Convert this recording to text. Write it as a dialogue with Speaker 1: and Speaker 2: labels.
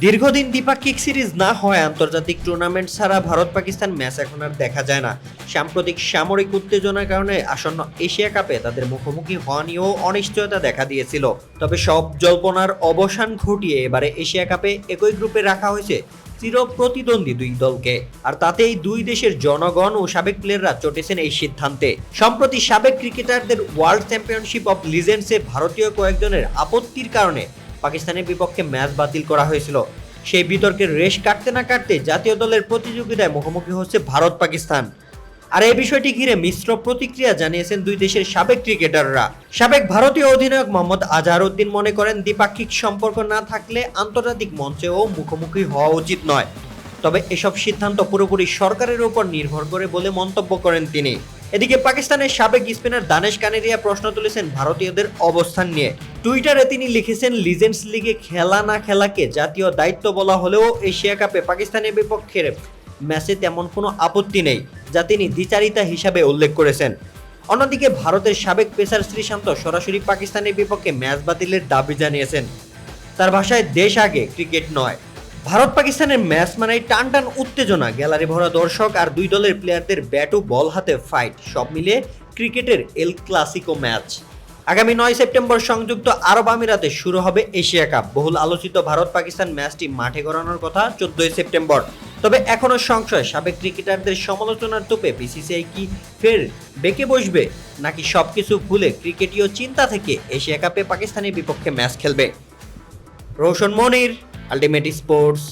Speaker 1: দীর্ঘদিন দ্বিপাক্ষিক সিরিজ না হয় আন্তর্জাতিক টুর্নামেন্ট ছাড়া ভারত পাকিস্তান ম্যাচ এখন আর দেখা যায় না। সাম্প্রতিক সামরিক উত্তেজনার কারণে আসন্ন এশিয়া কাপে তাদের মুখোমুখি হওয়া নিয়েও অনিশ্চয়তা দেখা দিয়েছিল। তবে সব জল্পনার অবসান ঘটিয়ে এবারে এশিয়া কাপে একই গ্রুপে রাখা হয়েছে চির প্রতিদ্বন্দ্বী দুই দলকে। আর তাতেই দুই দেশের জনগণ ও সাবেক প্লেয়াররা চটেছেন এই সিদ্ধান্তে। সম্প্রতি সাবেক ক্রিকেটারদের ওয়ার্ল্ড চ্যাম্পিয়নশিপ অব লিজেন্ডসে ভারতীয় কয়েকজনের আপত্তির কারণে পাকিস্তানের বিপক্ষে ম্যাচ বাতিল করা হয়েছিল। সেই বিতর্কের রেশ কাটতে না কাটতে জাতীয় দলের প্রতিযোগিতায় মুখোমুখি হচ্ছে ভারত পাকিস্তান। আর এই বিষয়টি ঘিরে মিশ্র প্রতিক্রিয়া জানিয়েছেন দুই দেশের সাবেক ক্রিকেটাররা। সাবেক ভারতীয় অধিনায়ক মোহাম্মদ আজহারউদ্দিন মনে করেন দ্বিপাক্ষিক সম্পর্ক না থাকলে আন্তর্জাতিক মঞ্চেও মুখোমুখি হওয়া উচিত নয়। তবে এসব সিদ্ধান্ত পুরোপুরি সরকারের উপর নির্ভর করে বলে মন্তব্য করেন তিনি। এদিকে পাকিস্তানের সাবেক স্পিনার দানেশ কানেরিয়া প্রশ্ন তুলেছেন ভারতীয়দের অবস্থান নিয়ে। টুইটারে তিনি লিখেছেন, লিজেন্ডস লিগে খেলা না খেলাকে জাতীয় দায়িত্ব বলা হলেও এশিয়া কাপে পাকিস্তানের বিপক্ষের ম্যাচে তেমন কোনো আপত্তি নেই, যা তিনি দ্বিচারিতা হিসাবে উল্লেখ করেছেন। অন্যদিকে ভারতের সাবেক পেসার শ্রীশান্ত সরাসরি পাকিস্তানের বিপক্ষে ম্যাচ বাতিলের দাবি জানিয়েছেন। তার ভাষায়, দেশ আগে, ক্রিকেট নয়। ভারত পাকিস্তানের ম্যাচ মানেই টান টান উত্তেজনা, গ্যালারি ভরা দর্শক আর দুই দলের প্লেয়ারদের ব্যাট ও বল হাতে ফাইট, সব মিলিয়ে ক্রিকেটের এল ক্লাসিকো ম্যাচ। আগামী 9 সেপ্টেম্বর সংযুক্ত আরব আমিরাতে শুরু হবে এশিয়া কাপ। বহুল আলোচিত ভারত পাকিস্তান ম্যাচটি মাঠে গড়ানোর কথা 14 সেপ্টেম্বর। তবে এখনো সংশয়, সাবেক ক্রিকেটারদের সমালোচনার তোপে বিসিসিআই কি ফের বেঁকে বসবে, নাকি সবকিছু ভুলে ক্রিকেটীয় চিন্তা থেকে এশিয়া কাপে পাকিস্তানের বিপক্ষে ম্যাচ খেলবে। রোশন মনির, আলটিমেট স্পোর্টস।